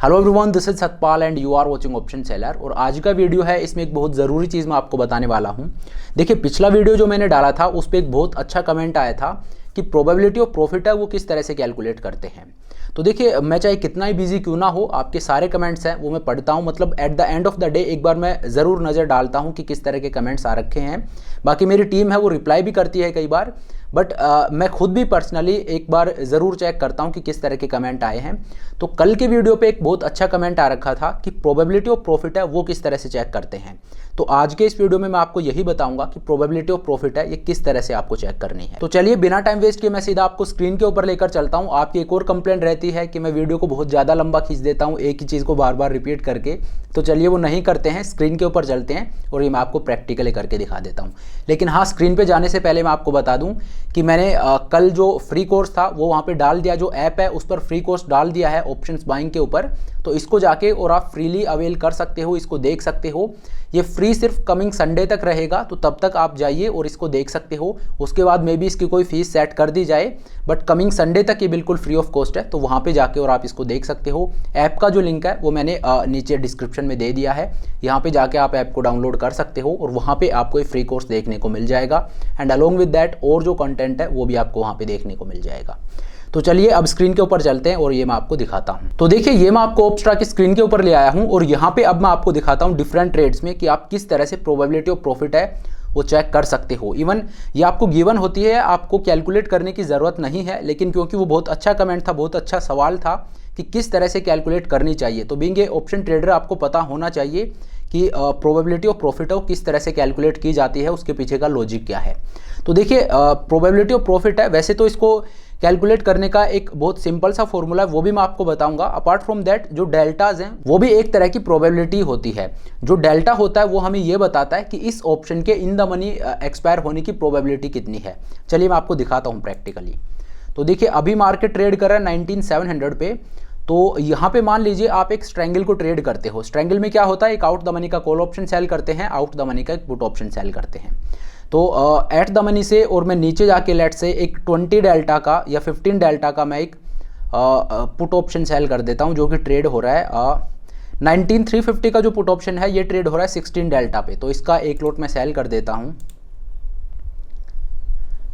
Hello everyone, this is Satpal and you are watching option seller. और आज का video है, इसमें एक बहुत ज़रूरी चीज़ मैं आपको बताने वाला हूं। देखिए, पिछला वीडियो जो मैंने डाला था उस पर एक बहुत अच्छा कमेंट आया था कि प्रोबेबिलिटी ऑफ प्रॉफिट है वो किस तरह से कैलकुलेट करते हैं। तो देखिए, मैं चाहे कितना ही बिजी क्यों ना हो, आपके सारे कमेंट्स हैं वो मैं पढ़ता हूं। मतलब at the end of the day एक बार मैं ज़रूर नज़र डालता हूं कि किस तरह के कमेंट्स आ रखे हैं। बाकी मेरी टीम है वो रिप्लाई भी करती है कई बार, बट मैं खुद भी पर्सनली एक बार ज़रूर चेक करता हूं कि किस तरह के कमेंट आए हैं। तो कल के वीडियो पे एक बहुत अच्छा कमेंट आ रखा था कि प्रोबेबिलिटी ऑफ प्रॉफिट है वो किस तरह से चेक करते हैं। तो आज के इस वीडियो में मैं आपको यही बताऊंगा कि प्रोबेबिलिटी ऑफ प्रॉफिट है ये किस तरह से आपको चेक करनी है। तो चलिए बिना टाइम वेस्ट किए मैं सीधा आपको स्क्रीन के ऊपर लेकर चलता हूँ। आपकी एक और कंप्लेंट रहती है कि मैं वीडियो को बहुत ज़्यादा लंबा खींच देता हूँ एक ही चीज़ को बार बार रिपीट करके। तो चलिए वो नहीं करते हैं, स्क्रीन के ऊपर चलते हैं और ये मैं आपको प्रैक्टिकली करके दिखा देता हूँ। लेकिन हाँ, स्क्रीन पे जाने से पहले मैं आपको बता दूँ कि मैंने कल जो फ्री कोर्स था वो वहाँ पे डाल दिया, जो ऐप है उस पर फ्री कोर्स डाल दिया है ऑप्शंस बाइंग के ऊपर। तो इसको जाके और आप फ्रीली अवेल कर सकते हो, इसको देख सकते हो। ये फ्री सिर्फ कमिंग संडे तक रहेगा, तो तब तक आप जाइए और इसको देख सकते हो। उसके बाद मे बी इसकी कोई फीस सेट कर दी जाए, बट कमिंग संडे तक ये बिल्कुल फ्री ऑफ कॉस्ट है। तो वहाँ पे जाके और आप इसको देख सकते हो। ऐप का जो लिंक है वो मैंने नीचे डिस्क्रिप्शन में दे दिया है। यहाँ पे जाके आप ऐप को डाउनलोड कर सकते हो और वहाँ पे आपको एक फ्री कोर्स देखने को मिल जाएगा। एंड अलोंग विद दैट और जो कंटेंट है वो भी आपको वहाँ पे देखने को मिल जाएगा। तो चलिए अब स्क्रीन के ऊपर चलते हैं और ये मैं आपको दिखाता हूं। तो देखिए, ये मैं आपको ऑप्स्ट्रा की स्क्रीन के ऊपर ले आया हूं और यहाँ पे अब मैं आपको दिखाता हूं डिफरेंट ट्रेड्स में कि आप किस तरह से प्रोबेबिलिटी ऑफ प्रॉफिट है वो चेक कर सकते हो। इवन ये आपको गिवन होती है, आपको कैलकुलेट करने की ज़रूरत नहीं है। लेकिन क्योंकि वो बहुत अच्छा कमेंट था, बहुत अच्छा सवाल था कि किस तरह से कैलकुलेट करनी चाहिए, तो बीइंग ए ऑप्शन ट्रेडर आपको पता होना चाहिए कि प्रोबेबिलिटी ऑफ प्रॉफिट है किस तरह से कैलकुलेट की जाती है, उसके पीछे का लॉजिक क्या है। तो देखिए, प्रोबेबिलिटी ऑफ प्रॉफिट है, वैसे तो इसको कैलकुलेट करने का एक बहुत सिंपल सा फॉर्मूला है, वो भी मैं आपको बताऊंगा। अपार्ट फ्रॉम दैट जो डेल्टाज हैं वो भी एक तरह की प्रोबेबिलिटी होती है। जो डेल्टा होता है वो हमें ये बताता है कि इस ऑप्शन के इन द मनी एक्सपायर होने की प्रोबेबिलिटी कितनी है। चलिए मैं आपको दिखाता हूँ प्रैक्टिकली। तो देखिए, अभी मार्केट ट्रेड कर रहा है 19700 पे। तो यहाँ पे मान लीजिए आप एक स्ट्रैंगल को ट्रेड करते हो। स्ट्रैंगल में क्या होता है, एक आउट द मनी का कॉल ऑप्शन सेल करते हैं, आउट द मनी का एक पुट ऑप्शन सेल करते हैं। तो एट द मनी से और मैं नीचे जाके लेट से एक 20 डेल्टा का या 15 डेल्टा का मैं एक पुट ऑप्शन सेल कर देता हूँ, जो कि ट्रेड हो रहा है 19350 का जो पुट ऑप्शन है ये ट्रेड हो रहा है 16 डेल्टा पे। तो इसका एक लॉट मैं सेल कर देता हूँ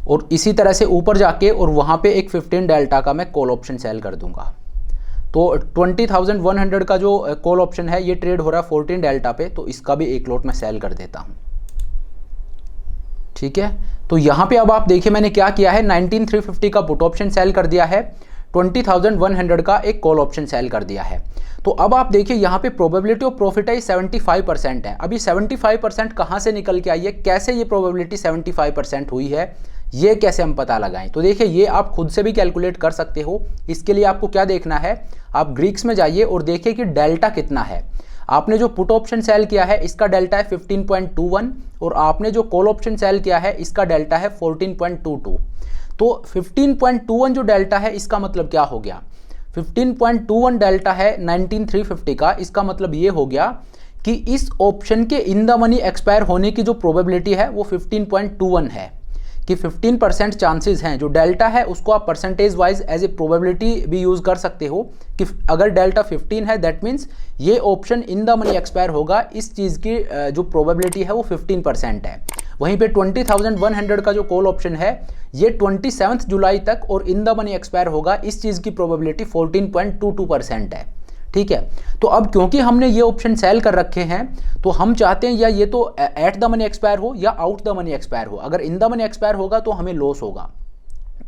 और इसी तरह से ऊपर जाके और वहाँ पे एक 15 डेल्टा का मैं कॉल ऑप्शन सेल कर दूंगा। तो 20,100 का जो कॉल ऑप्शन है ये ट्रेड हो रहा है 14 डेल्टा पे। तो इसका भी एक लॉट मैं सेल कर देता हूँ, ठीक है। तो यहाँ पे अब आप देखिए मैंने क्या किया है, 19350 का पुट ऑप्शन सेल कर दिया है, 20,100 का एक कॉल ऑप्शन सेल कर दिया है। तो अब आप देखिए यहाँ पे प्रोबेबिलिटी ऑफ प्रॉफिट है 75% है। अभी 75% कहाँ से निकल के आई है, कैसे ये प्रोबेबिलिटी 75% हुई है, ये कैसे हम पता लगाएं। तो देखिए, ये आप खुद से भी कैलकुलेट कर सकते हो। इसके लिए आपको क्या देखना है, आप ग्रीक्स में जाइए और देखिए कि डेल्टा कितना है। आपने जो पुट ऑप्शन सेल किया है इसका डेल्टा है 15.21 और आपने जो कॉल ऑप्शन सेल किया है इसका डेल्टा है 14.22। तो 15.21 जो डेल्टा है इसका मतलब क्या हो गया, 15.21 डेल्टा है 19350 का। इसका मतलब ये हो गया कि इस ऑप्शन के इन द मनी एक्सपायर होने की जो प्रोबेबिलिटी है वो 15.21 है, कि 15% चांसेस हैं। जो डेल्टा है उसको आप percentage wise as a probability भी यूज़ कर सकते हो कि अगर डेल्टा 15 है दैट मीन्स ये option in the money expire होगा, इस चीज़ की जो प्रोबेबिलिटी है वो 15% है। वहीं पे 20,100 का जो कॉल ऑप्शन है ये 27 जुलाई तक और इन द मनी एक्सपायर होगा, इस चीज़ की प्रोबेबिलिटी 14.22% है, ठीक है। तो अब क्योंकि हमने ये ऑप्शन सेल कर रखे हैं तो हम चाहते हैं या ये तो एट द मनी एक्सपायर हो या आउट द मनी एक्सपायर हो। अगर इन द मनी एक्सपायर होगा तो हमें लॉस होगा।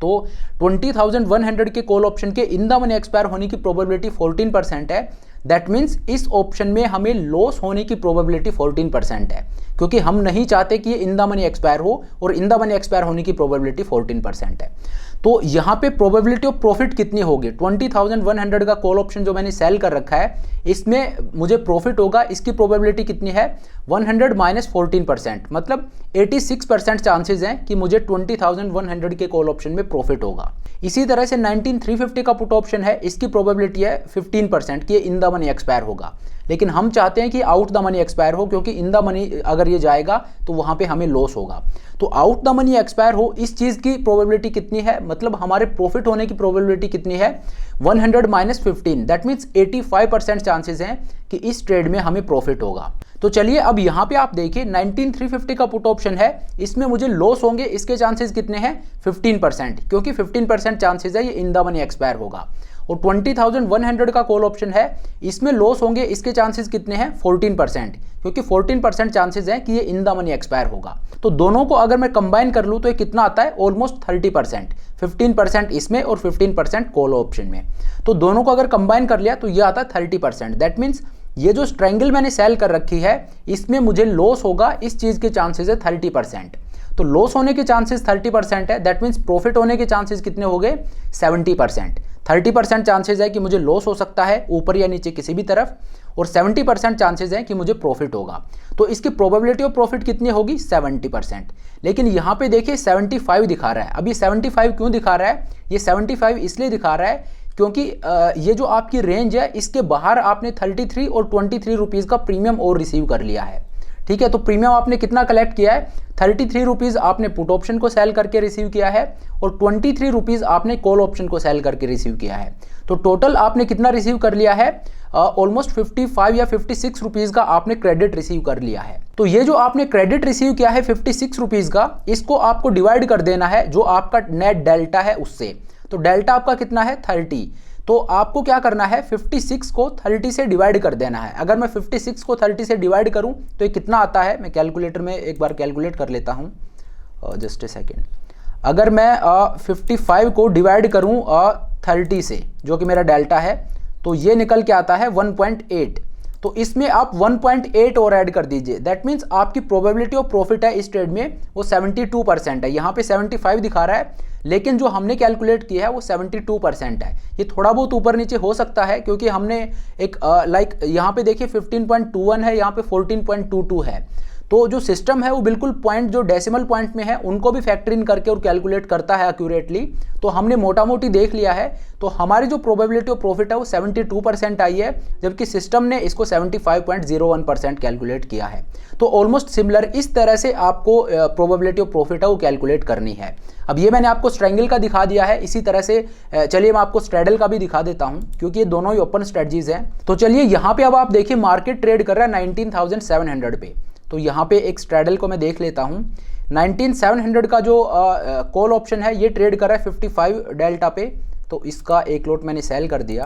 तो 20,100 के कॉल ऑप्शन के इन द मनी एक्सपायर होने की प्रोबेबिलिटी 14% है। दैट मीन्स इस ऑप्शन में हमें लॉस होने की प्रोबेबिलिटी 14% है, क्योंकि हम नहीं चाहते कि ये इन द मनी एक्सपायर हो और इन द मनी एक्सपायर होने की प्रोबेबिलिटी 14% है। तो यहाँ पे प्रोबेबिलिटी ऑफ प्रॉफिट कितनी होगी, 20,100 का कॉल ऑप्शन जो मैंने सेल कर रखा है इसमें मुझे प्रॉफिट होगा, इसकी प्रोबेबिलिटी कितनी है 100 माइनस 14%, मतलब 86% चांसेस हैं कि मुझे 20,100 के कॉल ऑप्शन में प्रॉफिट होगा। इसी तरह से 19350 का पुट ऑप्शन है, इसकी प्रोबेबिलिटी है 15% कि इन द मनी एक्सपायर होगा। लेकिन हम चाहते हैं कि आउट द मनी एक्सपायर हो, क्योंकि इन द मनी अगर ये जाएगा तो वहाँ पे हमें लॉस होगा। तो आउट द मनी एक्सपायर हो इस चीज़ की प्रोबेबिलिटी कितनी है, मतलब हमारे प्रॉफिट होने की प्रोबेबिलिटी कितनी है, 100 - 15, दैट मीन्स 85% चांसेस हैं कि इस ट्रेड में हमें प्रॉफिट होगा। तो चलिए अब यहाँ पे आप देखिए 19350 का पुट ऑप्शन है, इसमें मुझे लॉस होंगे, इसके चांसेस कितने हैं 15%, क्योंकि 15% चांसेस है ये इन द मनी एक्सपायर होगा। और 20,100 का कॉल ऑप्शन है, इसमें लॉस होंगे, इसके चांसेस कितने हैं 14%, क्योंकि 14% चांसेस हैं कि ये इन द मनी एक्सपायर होगा। तो दोनों को अगर मैं कंबाइन कर लूँ तो ये कितना आता है, ऑलमोस्ट 30%, 15% इसमें और 15% कॉल ऑप्शन में। तो दोनों को अगर कंबाइन कर लिया तो ये आता है 30%। दैट मीन्स ये जो स्ट्रेंगल मैंने सेल कर रखी है इसमें मुझे लॉस होगा, इस चीज़ के चांसेस है 30%। तो लॉस होने के चांसेस 30% है, दैट मीन्स प्रॉफिट होने के चांसेस कितने हो गए 70%। 30% चांसेस है कि मुझे लॉस हो सकता है ऊपर या नीचे किसी भी तरफ, और 70% चांसेस है कि मुझे प्रॉफिट होगा। तो इसकी प्रोबेबिलिटी ऑफ प्रॉफिट कितनी होगी 70%। लेकिन यहाँ पे देखिए 75 दिखा रहा है। अब ये 75 क्यों दिखा रहा है, ये 75 इसलिए दिखा रहा है क्योंकि ये जो आपकी रेंज है इसके बाहर आपने 33 और 23 रुपीज़ का प्रीमियम और रिसीव कर लिया है। ठीक है, तो प्रीमियम आपने कितना कलेक्ट किया है, 33 रुपीज़ आपने पुट ऑप्शन को सेल करके रिसीव किया है और 23 रुपीज़ आपने कॉल ऑप्शन को सेल करके रिसीव किया है। तो टोटल आपने कितना रिसीव कर लिया है, ऑलमोस्ट 55 या 56 रुपीज़ का आपने क्रेडिट रिसीव कर लिया है। तो ये जो आपने क्रेडिट रिसीव किया है 56 रुपीज़ का, इसको आपको डिवाइड कर देना है जो आपका नेट डेल्टा है उससे। तो डेल्टा आपका कितना है 30, तो आपको क्या करना है 56 को 30 से डिवाइड कर देना है। अगर मैं 56 को 30 से डिवाइड करूं तो ये कितना आता है, मैं कैलकुलेटर में एक बार कैलकुलेट कर लेता हूं, जस्ट ए सेकेंड। अगर मैं 55 को डिवाइड करूं 30 से, जो कि मेरा डेल्टा है, तो ये निकल के आता है 1.8। तो इसमें आप 1.8 और ऐड कर दीजिए, दैट मीन्स आपकी प्रोबेबिलिटी ऑफ प्रॉफिट है इस ट्रेड में वो 72% है। यहाँ पे 75 दिखा रहा है, लेकिन जो हमने कैलकुलेट किया है वो 72% है। ये थोड़ा बहुत ऊपर नीचे हो सकता है क्योंकि हमने एक यहाँ पे देखिए 15.21 है, यहाँ पे 14.22 है। तो जो सिस्टम है वो बिल्कुल पॉइंट जो डेसिमल पॉइंट में है उनको भी फैक्टर इन करके और कैलकुलेट करता है एक्यूरेटली। तो हमने मोटा मोटी देख लिया है, तो हमारी जो प्रोबेबिलिटी ऑफ प्रॉफिट है वो 72% आई है, जबकि सिस्टम ने इसको 75.01% कैलकुलेट किया है। तो ऑलमोस्ट सिमिलर इस तरह से आपको प्रोबेबिलिटी ऑफ प्रॉफिट है वो कैलकुलेट करनी है। अब ये मैंने आपको स्ट्रेंगल का दिखा दिया है, इसी तरह से चलिए मैं आपको स्ट्रेडल का भी दिखा देता हूँ, क्योंकि ये दोनों ही ओपन स्ट्रेटजीज हैं। तो चलिए यहाँ पे अब आप देखिए मार्केट ट्रेड कर रहा है 19,700 पे। तो यहाँ पे एक स्ट्रेडल को मैं देख लेता हूँ। 19,700 का जो कॉल ऑप्शन है ये ट्रेड कर रहा है 55 डेल्टा पे, तो इसका एक लॉट मैंने सेल कर दिया।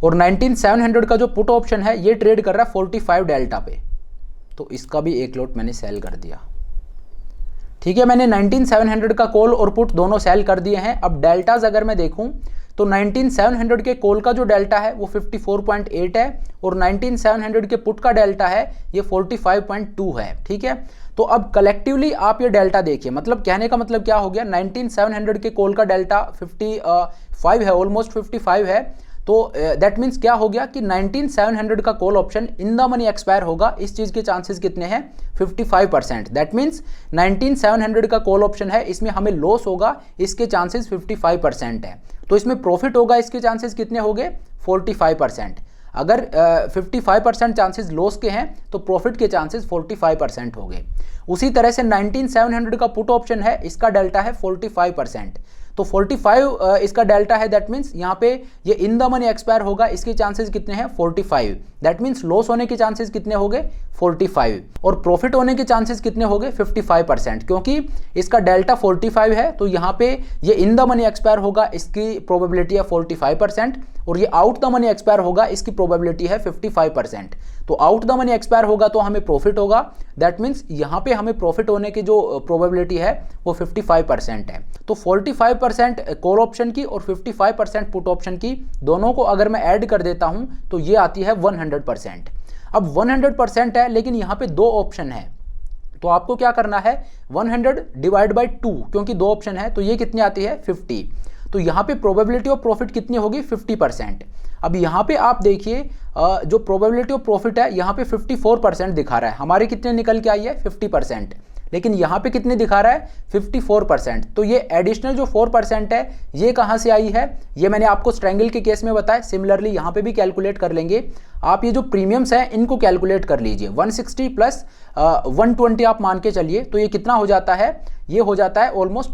और 19,700 का जो पुट ऑप्शन है ये ट्रेड कर रहा है 45 डेल्टा पे, तो इसका भी एक लॉट मैंने सेल कर दिया। ठीक है, मैंने 19,700 का कॉल और पुट दोनों सेल कर दिए हैं। अब डेल्टाज अगर मैं देखूं तो 19,700 के कॉल का जो डेल्टा है वो 54.8 है और 19,700 के पुट का डेल्टा है ये 45.2 है। ठीक है, तो अब कलेक्टिवली आप ये डेल्टा देखिए, मतलब कहने का मतलब क्या हो गया, 19,700 के कॉल का डेल्टा 55 है, ऑलमोस्ट 55 है। तो दैट मीन्स क्या हो गया कि 19,700 का call option in the money expire होगा, इस चीज़ के चांसेस कितने हैं 55%। दैट मीन्स 19,700 का कॉल ऑप्शन है, इसमें हमें लॉस होगा, इसके चांसेस 55% है। तो इसमें प्रॉफिट होगा, इसके चांसेस कितने हो गए 45%। अगर 55% चांसेस लॉस के हैं तो प्रॉफिट के चांसेस 45% हो गए। उसी तरह से 19,700 का पुट ऑप्शन है, इसका डेल्टा है 45%। तो 45 इसका डेल्टा है, दैट मीन्स यहाँ पे ये इन द मनी एक्सपायर होगा, इसके चांसेस कितने हैं 45। दैट मीन्स लॉस होने के चांसेस कितने हो गए 45 और प्रॉफिट होने के चांसेस कितने हो गए 55%, क्योंकि इसका डेल्टा 45 है। तो यहाँ पे ये इन द मनी एक्सपायर होगा, इसकी प्रोबेबिलिटी है 45% और ये आउट द मनी एक्सपायर होगा, इसकी प्रोबेबिलिटी है 55%। तो आउट द मनी एक्सपायर होगा तो हमें प्रॉफिट होगा, दैट मीन्स यहाँ पे हमें प्रॉफिट होने की जो प्रोबेबिलिटी है वो 55% है। तो 45% कॉल ऑप्शन की और 55% पुट ऑप्शन की, दोनों को अगर मैं ऐड कर देता हूँ तो ये आती है 100%। अब 100% है, लेकिन यहाँ पे दो ऑप्शन है, तो आपको क्या करना है 100 डिवाइड बाई 2, क्योंकि दो ऑप्शन है तो ये कितनी आती है 50। तो यहाँ पे प्रोबेबिलिटी ऑफ प्रॉफिट कितनी होगी 50%। अब यहाँ पे आप देखिए जो प्रोबेबिलिटी ऑफ प्रॉफिट है यहाँ पे 54% दिखा रहा है, हमारी कितने निकल के आई है 50%। लेकिन यहाँ पे कितने दिखा रहा है 54%। तो ये एडिशनल जो 4% है ये कहाँ से आई है, ये मैंने आपको स्ट्रैंगल के केस में बताया। सिमिलरली यहाँ पे भी कैलकुलेट कर लेंगे आप। ये जो प्रीमियम्स हैं इनको कैलकुलेट कर लीजिए, 160 प्लस 120 आप मान के चलिए, तो ये कितना हो जाता है, ये हो जाता है ऑलमोस्ट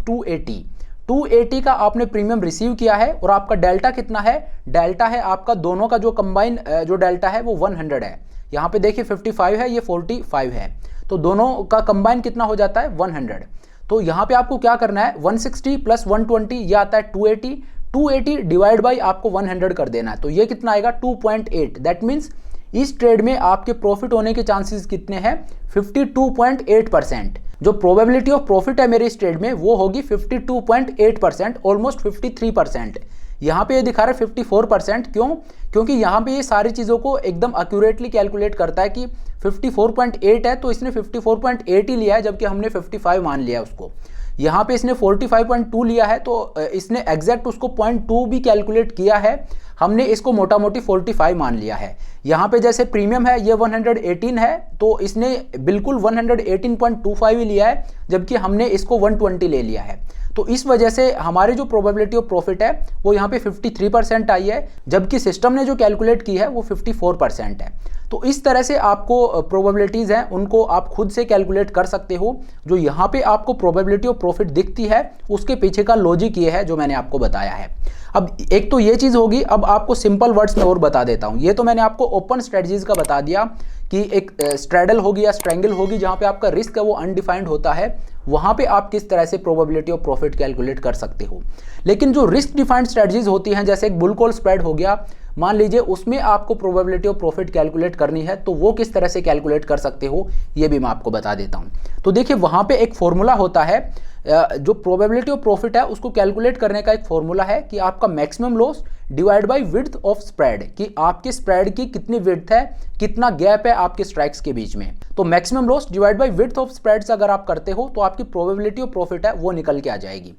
280 का आपने प्रीमियम रिसीव किया है। और आपका डेल्टा कितना है, डेल्टा है आपका दोनों का जो कंबाइन जो डेल्टा है वो 100 है। यहाँ पे देखिए 55 है, ये 45 है, तो दोनों का कंबाइन कितना हो जाता है 100। तो यहाँ पे आपको क्या करना है, 160 प्लस 120 ये आता है 280 डिवाइड बाई आपको 100 कर देना है, तो ये कितना आएगा 2.8। दैट मीन्स इस ट्रेड में आपके प्रॉफिट होने के चांसेस कितने हैं, 52.8%। जो प्रोबेबिलिटी ऑफ प्रॉफिट है मेरे इस ट्रेड में वो होगी 52.8%, ऑलमोस्ट 53%। यहाँ पे ये दिखा रहा है 54%, क्यों, क्योंकि यहाँ पे ये सारी चीज़ों को एकदम एक्यूरेटली कैलकुलेट करता है कि 54.8 है तो इसने 54.8 ही लिया है, जबकि हमने 55 मान लिया है उसको। यहाँ पे इसने 45.2 लिया है तो इसने एग्जैक्ट उसको 0.2 भी कैलकुलेट किया है, हमने इसको मोटा मोटी 45 मान लिया है। यहाँ पे जैसे प्रीमियम है ये 118 है तो इसने बिल्कुल 118.25 ही लिया है, जबकि हमने इसको 120 ले लिया है। तो इस वजह से हमारी जो प्रोबेबिलिटी ऑफ प्रॉफिट है वो यहाँ पे 53% आई है, जबकि सिस्टम ने जो कैलकुलेट की है वो 54% है। तो इस तरह से आपको प्रोबेबिलिटीज हैं उनको आप खुद से कैलकुलेट कर सकते हो। जो यहाँ पे आपको प्रोबेबिलिटी ऑफ प्रॉफिट दिखती है उसके पीछे का लॉजिक ये है जो मैंने आपको बताया है। अब एक तो ये चीज़ होगी, अब आपको सिंपल वर्ड्स में और बता देता हूँ। ये तो मैंने आपको ओपन स्ट्रेटजीज का बता दिया कि एक स्ट्रैडल होगी या स्ट्रैंगल होगी जहाँ पे आपका रिस्क है वो अनडिफाइंड होता है, वहाँ पे आप किस तरह से प्रोबेबिलिटी ऑफ प्रॉफिट कैलकुलेट कर सकते हो। लेकिन जो रिस्क डिफाइंड स्ट्रेटजीज होती हैं, जैसे एक बुल कॉल स्प्रेड हो गया, मान लीजिए उसमें आपको प्रोबेबिलिटी ऑफ प्रॉफिट कैलकुलेट करनी है, तो वो किस तरह से कैलकुलेट कर सकते हो ये भी मैं आपको बता देता हूँ। तो देखिए वहाँ पे एक फॉर्मूला होता है, जो प्रोबेबिलिटी ऑफ प्रॉफिट है उसको कैलकुलेट करने का एक फॉर्मूला है कि आपका maximum loss divide by width of spread, कि आपके स्प्रेड की कितनी विड्थ है, कितना गैप है आपके स्ट्राइक्स के बीच में। तो maximum loss divide by width of spreads अगर आप करते हो तो आपकी प्रोबेबिलिटी ऑफ प्रॉफिट है वो निकल के आ जाएगी।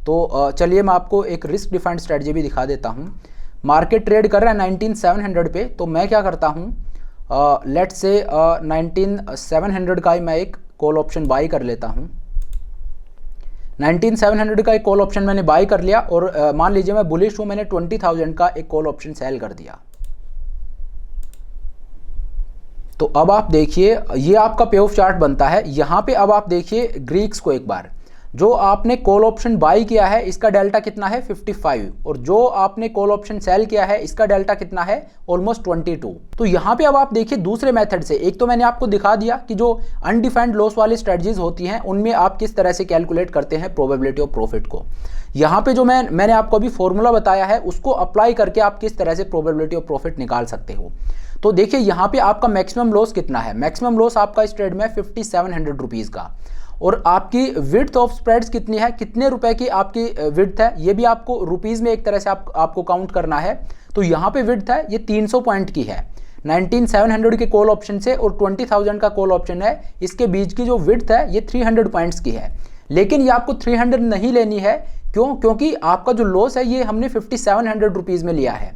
तो चलिए मैं आपको एक रिस्क डिफाइंड स्ट्रेटजी भी दिखा देता हूँ। मार्केट ट्रेड कर रहा है 19700 पे, तो मैं क्या करता हूँ, लेट्स से 19700 का ही मैं एक कॉल ऑप्शन बाई कर लेता हूँ। 19700 का एक कॉल ऑप्शन मैंने बाई कर लिया और मान लीजिए मैं बुलिश हूँ, मैंने 20000 का एक कॉल ऑप्शन सेल कर दिया। तो अब आप देखिए ये आपका पे ऑफ चार्ट बनता है। यहाँ पे अब आप देखिए ग्रीक्स को एक बार, जो आपने कॉल ऑप्शन बाई किया है इसका डेल्टा कितना है 55, और जो आपने कॉल ऑप्शन सेल किया है इसका डेल्टा कितना है ऑलमोस्ट 22। तो यहाँ पे अब आप देखिए दूसरे मेथड से, एक तो मैंने आपको दिखा दिया कि जो अनडिफाइंड लॉस वाली स्ट्रेटजीज होती हैं उनमें आप किस तरह से कैलकुलेट करते हैं प्रोबेबिलिटी ऑफ प्रॉफिट को। यहाँ पे जो मैंने आपको अभी फॉर्मूला बताया है उसको अप्लाई करके आप किस तरह से प्रोबेबिलिटी ऑफ प्रॉफिट निकाल सकते हो। तो देखिए यहाँ पे आपका मैक्सिमम लॉस कितना है, मैक्सिमम लॉस आपका इस ट्रेड में 5700 रुपीज़ का, और आपकी विड्थ ऑफ स्प्रेड्स कितनी है, कितने रुपए की आपकी विड्थ है, ये भी आपको रुपीज़ में एक तरह से आपको काउंट करना है। तो यहाँ पे विड्थ है ये 300 पॉइंट की है, 19700 के कॉल ऑप्शन से और 20000 का कॉल ऑप्शन है, इसके बीच की जो विड्थ है ये 300 पॉइंट्स की है। लेकिन ये आपको 300 नहीं लेनी है, क्यों, क्योंकि आपका जो लॉस है ये हमने 5700 रुपीज़ में लिया है।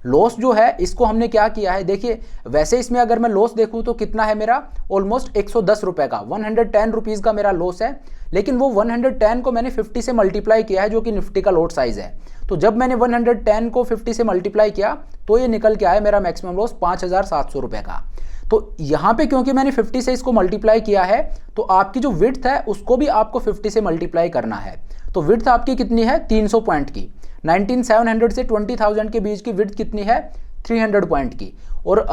लॉस जो है इसको हमने क्या किया है, देखिए वैसे इसमें अगर मैं लॉस देखूं तो कितना है मेरा ऑलमोस्ट 110 रुपए का, 110 रुपीज़ का मेरा लॉस है। लेकिन वो 110 को मैंने 50 से मल्टीप्लाई किया है, जो कि निफ्टी का लॉट साइज है। तो जब मैंने 110 को 50 से मल्टीप्लाई किया तो ये निकल के आया मेरा मैक्सिमम लॉस 5700 रुपये का। तो यहाँ पे क्योंकि मैंने 50 से इसको मल्टीप्लाई किया है तो आपकी जो विड्थ है उसको भी आपको 50 से मल्टीप्लाई करना है। तो विड्थ आपकी कितनी है 300 पॉइंट की, 19700 से 20000 के बीच की विड्थ कितनी है 300 पॉइंट की, और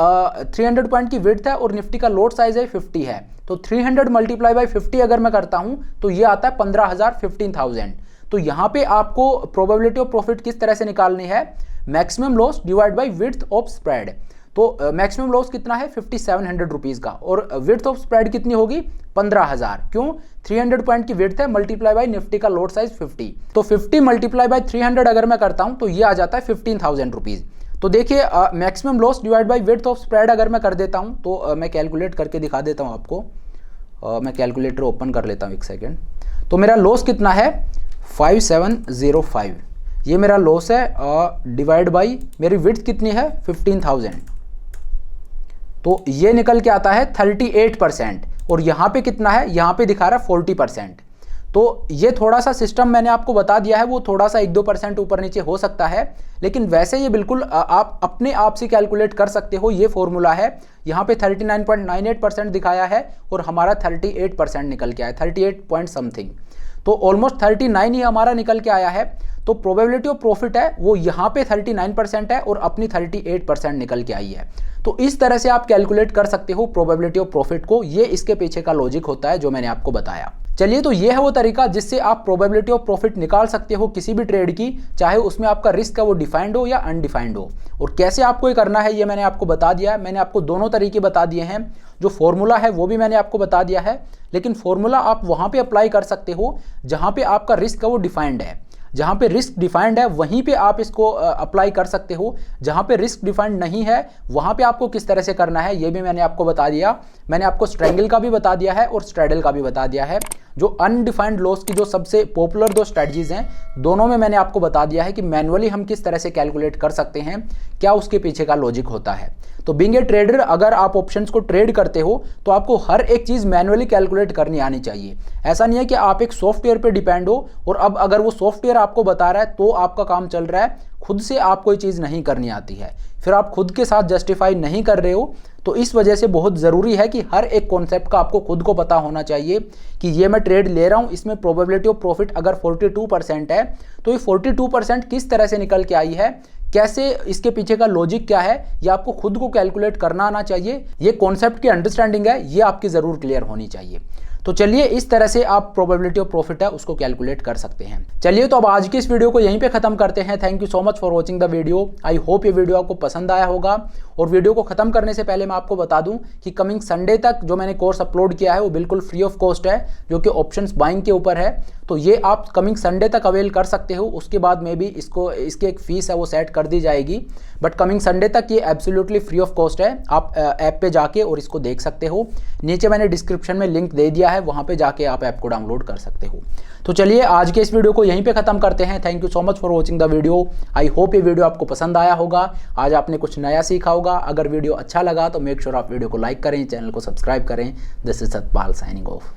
300 पॉइंट की विड्थ है और निफ्टी का लोड साइज है 50 है। तो 300 मल्टीप्लाई बाई 50 अगर मैं करता हूं तो ये आता है 15000, 15000। तो यहाँ पे आपको प्रोबेबिलिटी ऑफ प्रॉफिट किस तरह से निकालनी है, maximum loss divide by width of spread. तो मैक्सिमम लॉस कितना है 5700 रुपीज़ का, और विड्थ ऑफ स्प्रेड कितनी होगी 15000, क्यों 300 पॉइंट की विड्थ है मल्टीप्लाई बाई निफ्टी का लोड साइज 50। तो 50 मल्टीप्लाई बाई 300 अगर मैं करता हूं तो ये आ जाता है 15000 रुपीज़। तो देखिए maximum loss divide by width of spread अगर मैं कर देता हूं तो मैं कैलकुलेट करके दिखा देता हूं आपको। मैं कैलकुलेटर ओपन कर लेता हूं एक सेकेंड। तो मेरा लॉस कितना है 5705, ये मेरा लॉस है, डिवाइड बाई मेरी विड्थ कितनी है 15000, तो ये निकल के आता है 38%। और यहाँ पे कितना है, यहाँ पे दिखा रहा है 40%। तो ये थोड़ा सा सिस्टम मैंने आपको बता दिया है, वो थोड़ा सा 1-2% ऊपर नीचे हो सकता है, लेकिन वैसे ये बिल्कुल आप अपने आप से कैलकुलेट कर सकते हो। ये फॉर्मूला है, यहाँ पे 39.98% दिखाया है और हमारा 38% निकल के आया, 38 पॉइंट समथिंग, तो ऑलमोस्ट 39 ही हमारा निकल के आया है। तो प्रोबेबिलिटी ऑफ प्रॉफिट है वो यहाँ पे 39% है और अपनी 38% निकल के आई है। तो इस तरह से आप कैलकुलेट कर सकते हो प्रोबेबिलिटी ऑफ प्रॉफिट को। ये इसके पीछे का लॉजिक होता है जो मैंने आपको बताया। चलिए, तो ये है वो तरीका जिससे आप प्रोबेबिलिटी ऑफ प्रॉफिट निकाल सकते हो किसी भी ट्रेड की, चाहे उसमें आपका रिस्क है वो डिफाइंड हो या अनडिफाइंड हो। और कैसे आपको ये करना है ये मैंने आपको बता दिया है। मैंने आपको दोनों तरीके बता दिए हैं, जो फॉर्मूला है वो भी मैंने आपको बता दिया है, लेकिन फॉर्मूला आप वहाँ पे अप्लाई कर सकते हो जहाँ पे आपका रिस्क है वो डिफाइंड है। जहाँ पे रिस्क डिफाइंड है वहीं पे आप इसको अप्लाई कर सकते हो। जहाँ पे रिस्क डिफाइंड नहीं है वहाँ पे आपको किस तरह से करना है ये भी मैंने आपको बता दिया। मैंने आपको स्ट्रैंगल का भी बता दिया है और स्ट्रैडल का भी बता दिया है। जो अनडिफाइंड लॉस की जो सबसे पॉपुलर दो स्ट्रेटजीज हैं, दोनों में मैंने आपको बता दिया है कि मैनुअली हम किस तरह से कैलकुलेट कर सकते हैं, क्या उसके पीछे का लॉजिक होता है। तो बीइंग ए ट्रेडर, अगर आप ऑप्शंस को ट्रेड करते हो तो आपको हर एक चीज़ मैनुअली कैलकुलेट करनी आनी चाहिए। ऐसा नहीं है कि आप एक सॉफ्टवेयर पे डिपेंड हो और अब अगर वो सॉफ्टवेयर आपको बता रहा है तो आपका काम चल रहा है, खुद से आप कोई चीज़ नहीं करनी आती है, फिर आप खुद के साथ जस्टिफाई नहीं कर रहे हो। तो इस वजह से बहुत ज़रूरी है कि हर एक कॉन्सेप्ट का आपको खुद को पता होना चाहिए कि ये मैं ट्रेड ले रहा हूँ, इसमें प्रोबेबिलिटी ऑफ प्रॉफिट अगर 42% है तो ये 42% किस तरह से निकल के आई है, कैसे, इसके पीछे का लॉजिक क्या है, ये आपको खुद को कैलकुलेट करना आना चाहिए। ये कॉन्सेप्ट की अंडरस्टैंडिंग है, ये आपकी ज़रूर क्लियर होनी चाहिए। तो चलिए, इस तरह से आप प्रोबेबिलिटी ऑफ प्रॉफिट है उसको कैलकुलेट कर सकते हैं। चलिए, तो अब आज की इस वीडियो को यहीं पे खत्म करते हैं। Thank you so much for watching the video. I hope ये वीडियो आपको पसंद आया होगा। और वीडियो को खत्म करने से पहले मैं आपको बता दूं कि कमिंग संडे तक जो मैंने कोर्स अपलोड किया है वो बिल्कुल फ्री ऑफ कॉस्ट है, जो कि ऑप्शंस बाइंग के ऊपर है। तो ये आप कमिंग संडे तक अवेल कर सकते हो। उसके बाद में भी इसकी एक फीस है वो सेट कर दी जाएगी, बट कमिंग संडे तक ये एब्सोल्युटली फ्री ऑफ कॉस्ट है। आप ऐप पे जाके और इसको देख सकते हो। नीचे मैंने डिस्क्रिप्शन में लिंक दे दिया है, वहाँ पे जाके आप ऐप को डाउनलोड कर सकते हो। तो चलिए, आज के इस वीडियो को यहीं पे खत्म करते हैं। Thank you so much for watching the video. I hope ये वीडियो आपको पसंद आया होगा। आज आपने कुछ नया सीखा होगा। अगर वीडियो अच्छा लगा तो मेक श्योर आप वीडियो को लाइक करें, चैनल को सब्सक्राइब करें। This is Satpal signing off.